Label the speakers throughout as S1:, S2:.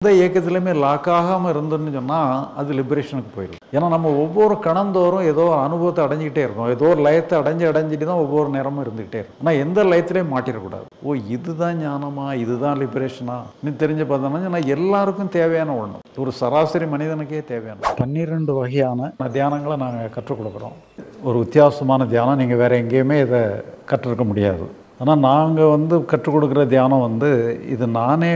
S1: எந்த இயக்கத்திலுமே லாக் ஆகாமல் இருந்துன்னு சொன்னால் அது லிபரேஷனுக்கு போயிடும். ஏன்னா நம்ம ஒவ்வொரு கணந்தோறும் ஏதோ அனுபவத்தை அடைஞ்சிக்கிட்டே இருக்கோம், ஏதோ ஒரு லயத்தை அடைஞ்சிட்டு தான் ஒவ்வொரு நேரமும் இருந்துக்கிட்டே இருக்கும். ஆனால் எந்த லயத்திலையும் மாட்டிடக்கூடாது. ஓ இதுதான் ஞானமா, இதுதான் லிபரேஷனா இன்னும் தெரிஞ்சு பார்த்தோம்னா எல்லாருக்கும் தேவையான ஒன்று, ஒரு சராசரி மனிதனுக்கே தேவையான 12 வகையான தியானங்களை நாங்கள் கற்றுக் கொடுக்குறோம். ஒரு வித்தியாசமான தியானம் நீங்கள் வேறு எங்கேயுமே இதை கற்றுருக்க முடியாது. ஆனால் நாங்கள் கற்றுக் கொடுக்குற தியானம் இது நானே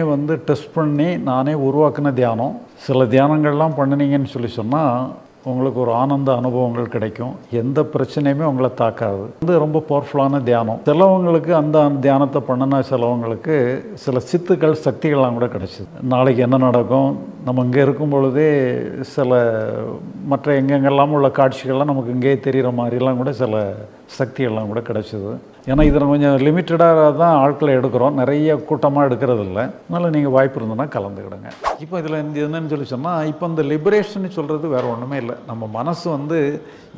S1: டெஸ்ட் பண்ணி நானே உருவாக்கின தியானம். சில தியானங்கள்லாம் பண்ணினீங்கன்னு சொன்னால் உங்களுக்கு ஒரு ஆனந்த அனுபவங்கள் கிடைக்கும், எந்த பிரச்சனையுமே உங்களை தாக்காது. ரொம்ப பவர்ஃபுல்லான தியானம். சிலவங்களுக்கு அந்த தியானத்தை பண்ணினா சிலவங்களுக்கு சில சித்துக்கள் சக்திகள்லாம் கூட கிடைச்சிது. நாளைக்கு என்ன நடக்கும், நம்ம இங்கே இருக்கும் பொழுதே சில மற்ற எங்கெங்கெல்லாம் உள்ள காட்சிகள்லாம் நமக்கு இங்கேயே தெரிகிற மாதிரிலாம் கூட சில சக்திகள்லாம் கூட கிடைச்சிது. ஏன்னா இதில் கொஞ்சம் லிமிட்டடாக தான் ஆட்களை எடுக்கிறோம், நிறைய கூட்டமாக எடுக்கிறது இல்லை. அதனால் நீங்கள் வாய்ப்பு இருந்ததுன்னா கலந்துக்கிடுங்க. இப்போ இதில் என்னன்னு சொன்னால், இப்போ இந்த லிபரேஷன் சொல்கிறது வேறு ஒன்றுமே இல்லை. நம்ம மனசு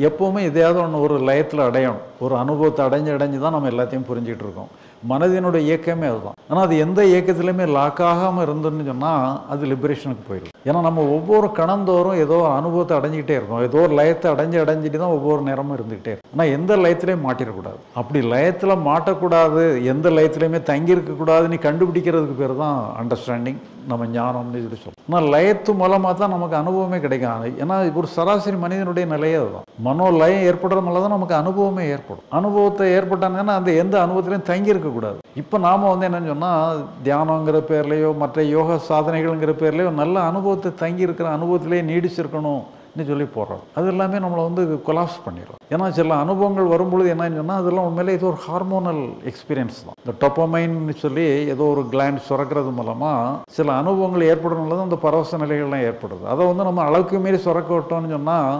S1: எப்போவுமே எதையாவது ஒன்று ஒரு லயத்தில் அடையணும், ஒரு அனுபவத்தை அடைஞ்சு தான் நம்ம எல்லாத்தையும் புரிஞ்சிகிட்டு இருக்கோம். மனதினுடைய இயக்கமே அதுதான். ஆனால் அது எந்த இயக்கத்திலையுமே லாக் ஆகாமல் இருந்துன்னு சொன்னால் அது லிபரேஷனுக்கு போயிடும். ஏன்னா நம்ம ஒவ்வொரு கணந்தோறும் ஏதோ அனுபவத்தை அடைஞ்சிக்கிட்டே இருக்கோம், ஏதோ ஒரு லயத்தை அடைஞ்சிட்டு தான் ஒவ்வொரு நேரமும் இருந்துக்கிட்டே இருக்கும். ஆனால் எந்த லயத்திலையும் மாட்டிடக்கூடாது. அப்படி லயத்தில் மாட்டக்கூடாது, எந்த லயத்திலையுமே தங்கியிருக்கக்கூடாதுன்னு கண்டுபிடிக்கிறதுக்கு பேர் தான் அண்டர்ஸ்டாண்டிங், நம்ம ஞானம்னு சொல்லி சொல்லுவோம். ஆனால் லயத்து மூலமாக தான் நமக்கு அனுபவமே கிடைக்கும். ஏன்னா ஒரு சராசரி மனிதனுடைய நிலையே அதுதான். மனோ லயம் ஏற்படுற மேலே தான் நமக்கு அனுபவமே ஏற்படும். அனுபவத்தை ஏற்பட்டாங்கன்னா அந்த எந்த அனுபவத்திலையும் தங்கி இருக்கக்கூடாது. இப்போ நாம் என்னன்னு சொன்னால், தியானங்கிற பேர்லையோ மற்ற யோக சாதனைகள்ங்கிற பேர்லையோ நல்ல அனுபவத்தை தங்கி இருக்கிற அனுபவத்திலேயே நீடிச்சிருக்கணும்னு சொல்லி போடுறோம். அது எல்லாமே நம்மளை கொலாப்ஸ் பண்ணிடும். ஏன்னா சில அனுபவங்கள் வரும்பொழுது என்னன்னு சொன்னால் அதெல்லாம் உண்மையிலே இது ஒரு ஹார்மோனல் எக்ஸ்பீரியன்ஸ் தான். இந்த டொப்பமைன்னு சொல்லி ஏதோ ஒரு கிளாண்ட் சுரக்கிறது மூலமாக சில அனுபவங்கள் ஏற்படுறதுனால தான் அந்த பரவச நிலைகள்லாம் ஏற்படுது. அதை நம்ம அளவுக்கு மீறி சுரக்க விட்டோம்னு சொன்னால்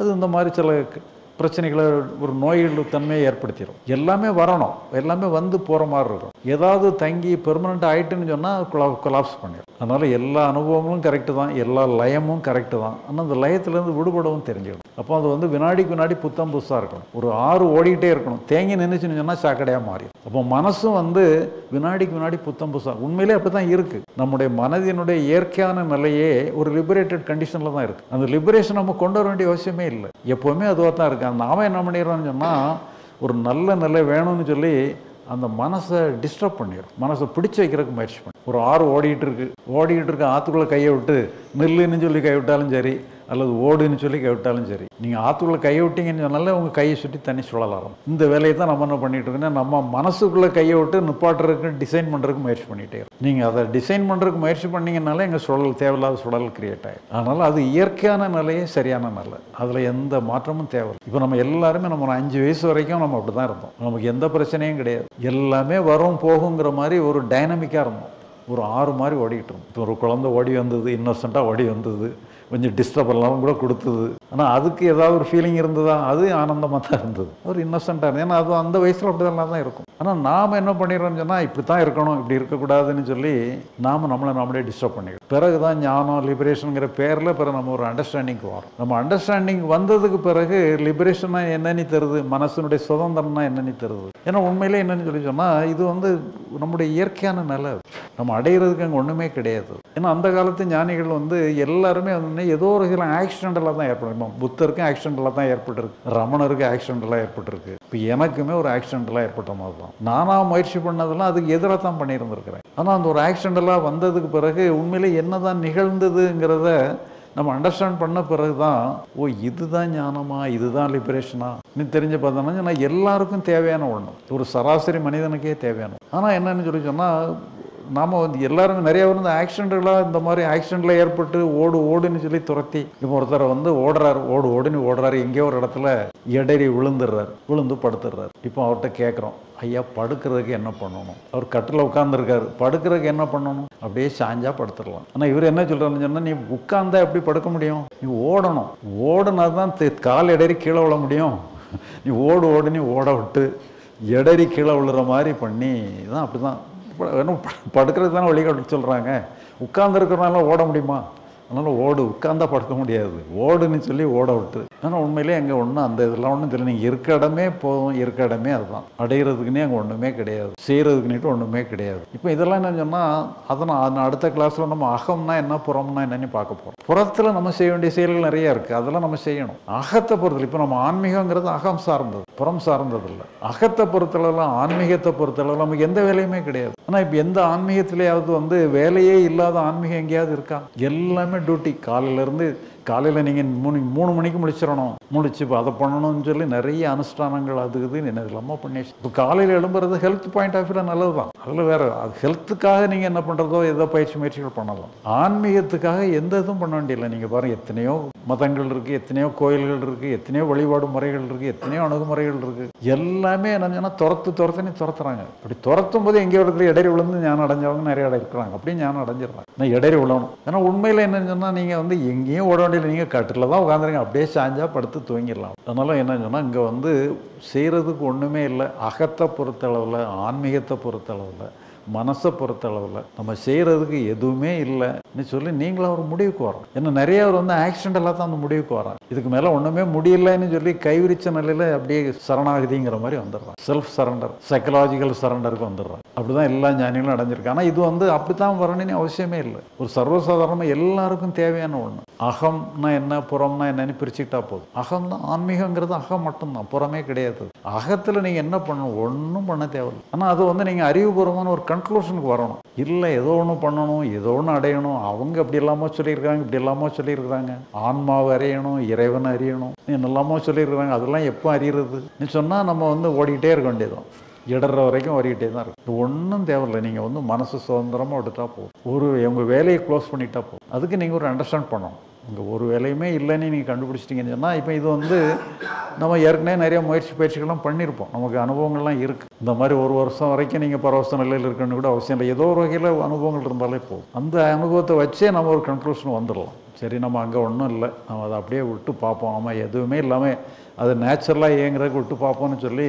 S1: அது இந்த மாதிரி சில பிரச்சனைகளை, ஒரு நோய்கள் தன்மையை ஏற்படுத்திடும். எல்லாமே வரணும், எல்லாமே போகிற மாதிரி இருக்கும். ஏதாவது தங்கி பெர்மனண்ட் ஆகிட்டுன்னு சொன்னால் கொலாப்ஸ் பண்ணிடும். அதனால் எல்லா அனுபவங்களும் கரெக்டு தான், எல்லா லயமும் கரெக்டு தான். ஆனால் அந்த லயத்துலேருந்து விடுபடவும் தெரிஞ்சிடும். அப்போ அது வினாடிக்கு வினாடி புத்தம் புதுசாக இருக்கணும். ஒரு ஆறு ஓடிக்கிட்டே இருக்கணும், தேங்கி நின்றுச்சுன்னு சொன்னால் சாக்கடையாக மாறிடும். அப்போ மனசும் வினாடிக்கு வினாடி புத்தம் புதுசாக உண்மையிலே அப்படி தான் இருக்குது. நம்முடைய மனதினுடைய இயற்கையான நிலையே ஒரு லிபரேட்டட் கண்டிஷனில் தான் இருக்குது. அந்த லிபரேஷன் நம்ம கொண்டு வர வேண்டிய அவசியமே இல்லை, எப்போவுமே அதுவாக தான் இருக்குது. நாம என்ன பண்ணிடுறோம்னு சொன்னால், ஒரு நல்ல நிலை வேணும்னு சொல்லி அந்த மனசை டிஸ்டர்ப் பண்ணிடும், மனசை பிடிச்சி வைக்கிறதுக்கு முயற்சி பண்ணி. ஒரு ஆறு ஓடிக்கிட்டு இருக்கு, ஆற்றுக்குள்ளே கையை விட்டு நில்லுன்னு சொல்லி கை விட்டாலும் சரி, அல்லது ஓடுன்னு சொல்லி கை விட்டாலும் சரி, நீங்கள் ஆற்றுக்குள்ளே கையை விட்டீங்கன்னு சொன்னாலே உங்கள் கையை சுற்றி தண்ணி சுழலாம். இந்த வேலையை தான் நம்ம என்ன பண்ணிட்டு இருக்கோன்னா, நம்ம மனசுக்குள்ளே கையை விட்டு நிப்பாட்டுறதுக்கு டிசைன் பண்ணுறதுக்கு முயற்சி பண்ணிகிட்டே இருக்கும். நீங்கள் அதை டிசைன் பண்ணுறதுக்கு முயற்சி பண்ணிங்கனாலே எங்கள் சுழல், தேவையில்லாத சுழல் கிரியேட் ஆகிடும். அதனால் அது இயற்கையான நிலையே சரியான நிலை, அதில் எந்த மாற்றமும் தேவை. இப்போ நம்ம எல்லாருமே நம்ம ஒரு 5 வயசு வரைக்கும் நம்ம அப்படி தான் இருந்தோம். நமக்கு எந்த பிரச்சனையும் கிடையாது, எல்லாமே வரும் போகுங்கிற மாதிரி ஒரு டைனமிக்காக இருந்தோம். ஒரு ஆறு மாதிரி ஓடிக்கிட்டு இருந்தோம். இப்போ ஒரு குழந்தை ஓடி வந்தது, இன்னோசென்ட்டாக ஓடி வந்தது, கொஞ்சம் டிஸ்டர்ப் எல்லாம் கூட கொடுத்தது. ஆனால் அதுக்கு ஏதாவது ஒரு ஃபீலிங் இருந்ததா, அது ஆனந்தமாக தான் இருந்தது, ஒரு இன்னோசென்ட்டாக இருந்தது. ஏன்னா அது அந்த வயசில் அப்படிதான் தான் இருக்கும். ஆனால் நாம் என்ன பண்ணிடுறோம்னு சொன்னால், இப்படி தான் இருக்கணும், இப்படி இருக்கக்கூடாதுன்னு சொல்லி நம்மளே டிஸ்டர்ப் பண்ணிடுறோம். பிறகு தான் ஞானம், லிபரேஷனுங்கிற பேரில் பிறகு நம்ம ஒரு அண்டர்ஸ்டாண்டிங்க்கு வரோம். நம்ம அண்டர்ஸ்டாண்டிங் வந்ததுக்கு பிறகு லிபரேஷன்னா என்னன்னு தருது, மனசனுடைய சுதந்திரம்னா என்னன்னு தருது. ஏன்னா உண்மையிலே என்னன்னு சொல்லி சொன்னால், இது நம்முடைய இயற்கையான நிலை, நம்ம அடையிறதுக்கு அங்கே ஒன்றுமே கிடையாது. ஏன்னா அந்த காலத்து ஞானிகள் எல்லாருமே ஏதோ ஒரு சில ஆக்சிடென்டலாக தான் ஏற்படும். புத்தருக்கும் ஆக்சிடென்டலாக தான் ஏற்பட்டிருக்கு, ரமணருக்கு ஆக்சிடென்டலாக ஏற்பட்டிருக்கு. இப்போ எனக்குமே ஒரு ஆக்சிடென்டலாக ஏற்பட்ட மாதிரி தான். நானாக முயற்சி பண்ணதெல்லாம் அதுக்கு எதிராக தான் பண்ணியிருந்திருக்கிறேன். ஆனால் அந்த ஒரு ஆக்சிடென்டலாக வந்ததுக்கு பிறகு உண்மையிலே என்ன தான் நிகழ்ந்ததுங்கிறத நம்ம அண்டர்ஸ்டாண்ட் பண்ண பிறகு தான், ஓ இதுதான் ஞானமா, இதுதான் லிபரேஷனா இன்னும் தெரிஞ்சு பார்த்தோம்னா எல்லாருக்கும் தேவையான ஒன்று, ஒரு சராசரி மனிதனுக்கே தேவையான. ஆனால் என்னன்னு சொல்லி சொன்னால், நாம் எல்லாருமே நிறைய ஆக்சிடென்ட்களாக இந்த மாதிரி ஆக்சிடென்ட்டில் ஏற்பட்டு ஓடுன்னு சொல்லி துரத்தி, இப்போ ஒருத்தர் ஓடுறாரு, ஓடுன்னு ஓடுறாரு, எங்கேயோ ஒரு இடத்துல இடறி விழுந்து படுத்துடுறாரு. இப்போ அவர்கிட்ட கேட்குறோம், ஐயா படுக்கிறதுக்கு என்ன பண்ணணும்? அவர் கட்டில் உட்காந்துருக்காரு, படுக்கிறதுக்கு என்ன பண்ணணும்? அப்படியே சாஞ்சா படுத்துடலாம். ஆனால் இவர் என்ன சொல்கிறாருன்னு சொன்னால், நீ உட்கார்ந்தா எப்படி படுக்க முடியும், நீ ஓடணும், ஓடுனா தான் கால் இடறி கீழே விழ முடியும். நீ ஓடுன்னு ஓட விட்டு இடறி கீழே விழுற மாதிரி பண்ணி தான், அப்படி தான் படுக்கிறதுக்கு தானே வழிகாட்டு சொல்கிறாங்க. உட்கார்ந்துருக்கிறனால ஓட முடியுமா? அதனால் உட்கார்ந்தா படுக்க முடியாது, ஓடுன்னு சொல்லி ஓட விட்டு. ஆனால் உண்மையிலே அங்கே ஒன்றும் அந்த இதெல்லாம் ஒன்றும் தெரியல. நீங்கள் இருக்க இடமே போதும், இருக்க இடமே அதுதான். அடையிறதுக்குன்னே அங்கே ஒன்றுமே கிடையாது, செய்கிறதுக்குன்னுட்டு ஒன்றுமே கிடையாது. இப்போ இதெல்லாம் என்ன சொன்னால், அதனால் அடுத்த கிளாஸில் நம்ம அகம்னா என்ன புறம்னா என்னன்னு பார்க்க போகிறோம். புறத்தில் நம்ம செய்ய வேண்டிய செயல்கள் நிறையா இருக்குது, அதெல்லாம் நம்ம செய்யணும். அகத்தை பொறுத்தல இப்போ நம்ம ஆன்மீகங்கிறது அகம் சார்ந்தது, புறம் சார்ந்தது இல்லை. அகத்தை பொறுத்தளவுலாம் ஆன்மீகத்தை பொறுத்தளவு நமக்கு எந்த வேலையுமே கிடையாது. ஆனால் இப்போ எந்த ஆன்மீகத்திலேயாவது வேலையே இல்லாத ஆன்மீகம் எங்கேயாவது இருக்கா? எல்லாமே டியூட்டி. காலையில் நீங்கள் 3 மணிக்கு முடிச்சிடணும், முடிச்சு இப்போ அதை பண்ணணும்னு சொல்லி நிறைய அனுஷ்டானங்கள் அது இதுன்னு என்ன இல்லாமல் பண்ணிடுச்சு. இப்போ காலையில் எழும்புறது ஹெல்த் பாயிண்ட் ஆஃப் வியூவில் நல்லது தான். அதில் வேறு அது ஹெல்த்துக்காக நீங்கள் என்ன பண்ணுறதோ ஏதோ முயற்சிகள் பண்ணலாம். ஆன்மீகத்துக்காக எந்த இதுவும் பண்ண வேண்டியதில்லை. நீங்கள் பாருங்கள், எத்தனையோ மதங்கள் இருக்குது, எத்தனையோ கோயில்கள் இருக்குது, எத்தனையோ வழிபாடு முறைகள் இருக்குது, எத்தனையோ அணுகுமுறைகள் இருக்குது. எல்லாமே என்னன்னா துரத்துன்னு துரத்துறாங்க. அப்படி துரத்தும் போது எங்கேயோ இடத்துல இடறி விழுந்து ஞானம் அடைஞ்சவங்க நிறைய இடம் இருக்கிறாங்க. அப்படியே ஞானம் அடைஞ்சிடறாங்க. நான் இடறி விழணும். ஏன்னா உண்மையில் என்னன்னு சொன்னால், நீங்கள் எங்கேயும் ஓட நீங்கள் கட்டில் தான் உட்காந்துருங்க, அப்படியே சாஞ்சா படுத்து தூங்கிடலாம். அதனால என்ன சொன்னால், இங்கே செய்கிறதுக்கு ஒன்றுமே இல்லை. அகத்தை பொறுத்தளவில், ஆன்மீகத்தை பொறுத்தளவில், மனசை பொறுத்தளவில் நம்ம செய்கிறதுக்கு எதுவுமே இல்லைன்னு சொல்லி நீங்களாக ஒரு முடிவுக்கு வரோம். ஏன்னா நிறைய ஆக்சிடென்டெல்லாம் தான் அந்த முடிவுக்கு வரான். இதுக்கு மேலே ஒன்றுமே முடியலைன்னு சொல்லி கைவிரிச்ச நிலையில் அப்படியே சரணாகதிங்கிற மாதிரி வந்துடுறான். செல்ஃப் சரண்டர், சைக்கலாஜிக்கல் சரண்டருக்கு வந்துடுறான். அப்படி தான் எல்லா ஞானிகளும் அடைஞ்சிருக்கு. ஆனால் இது அப்படி தான் வரணும்னு அவசியமே இல்லை. ஒரு சர்வசாதாரணமாக எல்லாருக்கும் தேவையான ஒன்று. அகம்னா என்ன, புறம்னா என்னன்னு பிரிச்சுக்கிட்டா போதும். அகம் தான் ஆன்மீகங்கிறது, அகம் மட்டும்தான், புறமே கிடையாது. அகத்தில் நீங்கள் என்ன பண்ணணும், ஒன்றும் பண்ண தேவையில்லை. ஆனால் அது நீங்கள் அறிவுபூர்வமான ஒரு கன்க்ளூஷனுக்கு வரணும். இல்லை ஏதோ ஒன்று பண்ணணும், ஏதோ ஒன்று அடையணும், அவங்க அப்படி இல்லாமோ சொல்லியிருக்காங்க, இப்படி இல்லாமோ சொல்லியிருக்காங்க, ஆன்மாவை அறியணும், இறைவனை அறியணும், என்னெல்லாமோ சொல்லியிருக்கிறாங்க. அதெல்லாம் எப்போ அறியறதுன்னு சொன்னால் நம்ம ஓடிக்கிட்டே இருக்க வேண்டியதும், இடற வரைக்கும் ஓடிக்கிட்டே தான் இருக்கும். ஒன்றும் தேவையில்லை. நீங்கள் மனசு சுதந்திரமாக விட்டுட்டா போதும். உங்கள் வேலையை க்ளோஸ் பண்ணிட்டா போதும். அதுக்கு நீங்கள் ஒரு அண்டர்ஸ்டாண்ட் பண்ணணும். இங்கே ஒரு வேலையுமே இல்லைன்னு நீங்கள் கண்டுபிடிச்சிட்டிங்கன்னு சொன்னால், இப்போ இது நம்ம ஏற்கனவே நிறைய பயிற்சிகள்லாம் பண்ணியிருப்போம். நமக்கு அனுபவங்கள்லாம் இருக்குது. இந்த மாதிரி 1 வருஷம் வரைக்கும் நீங்கள் பரவச நிலையில் இருக்கணும்னு கூட அவசியம் இல்லை. ஏதோ ஒரு வகையில் அனுபவங்கள் இருந்தாலே போதும். அந்த அனுபவத்தை வச்சே நம்ம ஒரு கன்க்ளூஷன் வந்துடலாம். சரி, நம்ம அங்கே ஒன்றும் இல்லை, நம்ம அதை அப்படியே விட்டு பார்ப்போம், நம்ம எதுவுமே இல்லாமல் அது நேச்சுரலாக இயங்குறதுக்கு விட்டு பார்ப்போம்னு சொல்லி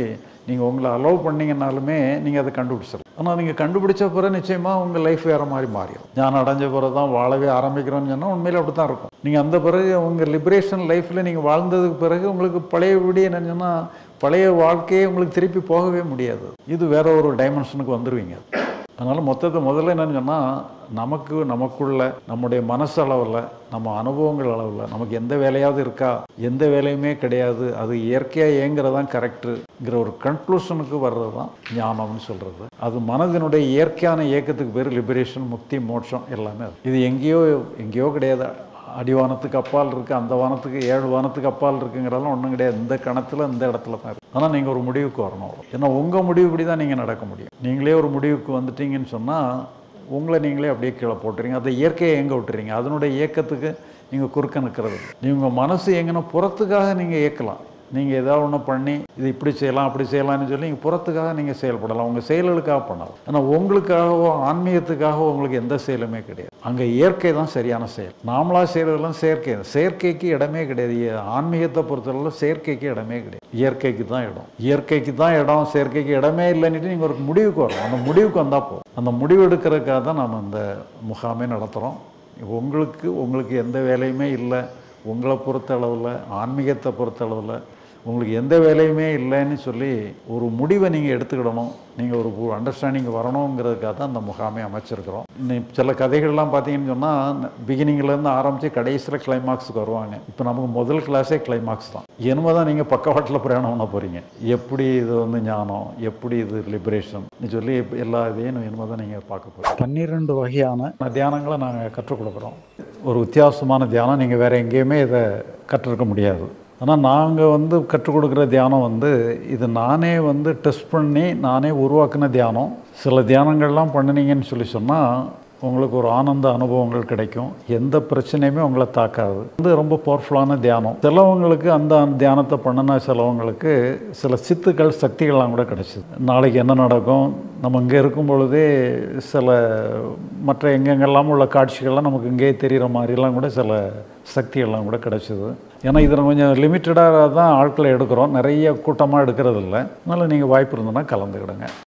S1: நீங்கள் உங்களை அலோவ் பண்ணிங்கன்னாலுமே நீங்கள் அதை கண்டுபிடிச்சிடலாம். ஆனால் நீங்கள் கண்டுபிடிச்ச பிறகு நிச்சயமாக உங்கள் லைஃப் வேறு மாதிரி மாறிடும். ஞானம் அடைஞ்ச பிறகு தான் வாழவே ஆரம்பிக்கிறோன்னு சொன்னால் உண்மையிலே அப்படி தான் இருக்கும். நீங்கள் அந்த பிறகு உங்கள் லிபரேஷன் லைஃப்பில் நீங்கள் வாழ்ந்ததுக்கு பிறகு உங்களுக்கு பழையபடி என்னன்னு சொன்னால், பழைய வாழ்க்கையே உங்களுக்கு திருப்பி போகவே முடியாது. இது வேற ஒரு டைமென்ஷனுக்கு வந்துடுவீங்க. அதனால் முதல்ல என்னன்னு சொன்னால், நமக்குள்ள நம்முடைய மனசளவில், நம்ம அனுபவங்கள் அளவில் நமக்கு எந்த வேலையாவது இருக்கா, எந்த வேலையுமே கிடையாது, அது இயற்கையாக இயங்குறதான் கரெக்டுங்கிற ஒரு கன்க்ளூஷனுக்கு வர்றது தான் ஞானம்னு சொல்கிறது. அது மனதினுடைய இயற்கையான இயக்கத்துக்கு பேர் லிபரேஷன், முக்தி, மோட்சம் எல்லாமே. இது எங்கேயோ கிடையாது. அடிவானத்துக்கு அப்பால் இருக்குது, அந்த வானத்துக்கு 7 வானத்துக்கு அப்பால் இருக்குங்கிறதெல்லாம் ஒன்றும் கிடையாது. இந்த கணத்தில் இந்த இடத்துல தான் இருக்குது. ஆனால் நீங்கள் ஒரு முடிவுக்கு வரணும். ஏன்னா உங்கள் முடிவுப்படி தான் நீங்கள் நடக்க முடியும். நீங்களே ஒரு முடிவுக்கு வந்துட்டீங்கன்னு சொன்னால் உங்களை நீங்களே அப்படியே கீழே போட்டுறீங்க. அதை இயற்கையை எங்கே விட்டுறீங்க. அதனுடைய இயக்கத்துக்கு நீங்கள் குறுக்க நிற்கிறது. நீங்கள் மனசு எங்கன்னா புறத்துக்காக நீங்கள் இயக்கலாம். நீங்கள் ஏதாவது ஒன்று பண்ணி இது இப்படி செய்யலாம் அப்படி செய்யலாம்னு சொல்லி நீங்கள் புறத்துக்காக நீங்கள் செயல்படலாம், உங்கள் செயல்களுக்காக பண்ணலாம். ஆனால் உங்களுக்காகவோ ஆன்மீகத்துக்காகவோ உங்களுக்கு எந்த செயலுமே கிடையாது. அங்கே இயற்கை தான் சரியான செயல். நாமளாக செய்கிறதெல்லாம் செயற்கைக்கு இடமே கிடையாது. ஆன்மீகத்தை பொறுத்தவரை செயற்கைக்கு இடமே கிடையாது. இயற்கைக்கு தான் இடம், செயற்கைக்கு இடமே இல்லைன்னுட்டு நீங்கள் ஒரு முடிவுக்கு வரணும். அந்த முடிவுக்கு வந்தால் போதும். அந்த முடிவு எடுக்கிறதுக்காக தான் நம்ம இந்த முகாமே நடத்துகிறோம். உங்களுக்கு எந்த வேலையுமே இல்லை, உங்களை பொறுத்தளவில், ஆன்மீகத்தை பொறுத்தளவில் உங்களுக்கு எந்த வேலையுமே இல்லைன்னு சொல்லி ஒரு முடிவை நீங்கள் எடுத்துக்கிடணும். நீங்கள் ஒரு அண்டர்ஸ்டாண்டிங் வரணுங்கிறதுக்காக தான் அந்த முகாமை அமைச்சிருக்கிறோம். சில கதைகள்லாம் பார்த்தீங்கன்னு சொன்னால், பிகினிங்லேருந்து ஆரம்பித்து கடைசியில் கிளைமாக்ஸுக்கு வருவாங்க. இப்போ நமக்கு முதல் கிளாஸே கிளைமாக்ஸ் தான். என்னமோ தான் நீங்கள் பக்கவாட்டில் பிரயாணம் பண்ண போகிறீங்க. எப்படி இது ஞானம், எப்படி இது லிபரேஷன் சொல்லி எல்லா இதையும் என்னமோ தான் நீங்கள் பார்க்க போகிறோம். 12 வகையான தியானங்களை நாங்கள் கற்றுக் கொடுக்குறோம். ஒரு வித்தியாசமான தியானம், நீங்கள் வேறு எங்கேயுமே இதை கற்றுக்க முடியாது. ஆனால் நாங்கள் கற்றுக் கொடுக்குற தியானம் இது நானே டெஸ்ட் பண்ணி நானே உருவாக்கின தியானம். சில தியானங்கள்லாம் பண்ணினீங்கன்னு சொன்னால் உங்களுக்கு ஒரு ஆனந்த அனுபவங்கள் கிடைக்கும். எந்த பிரச்சனையுமே உங்களை தாக்காது. ரொம்ப பவர்ஃபுல்லான தியானம். சிலவங்களுக்கு அந்த தியானத்தை பண்ணினா சிலவங்களுக்கு சில சித்துக்கள், சக்திகள்லாம் கூட கிடைச்சிது. நாளைக்கு என்ன நடக்கும், நம்ம இங்கே இருக்கும் பொழுதே சில மற்ற எங்கெங்கெல்லாம் உள்ள காட்சிகள்லாம் நமக்கு இங்கே தெரிகிற மாதிரிலாம் கூட சில சக்திகள்லாம் கூட கிடைச்சிது. ஏன்னா இதில் கொஞ்சம் லிமிட்டடாக தான் ஆட்களை எடுக்கிறோம், நிறைய கூட்டமாக எடுக்கிறது இல்லை. அதனால் நீங்கள் வாய்ப்பு இருந்ததுன்னா கலந்துக்கிடுங்க.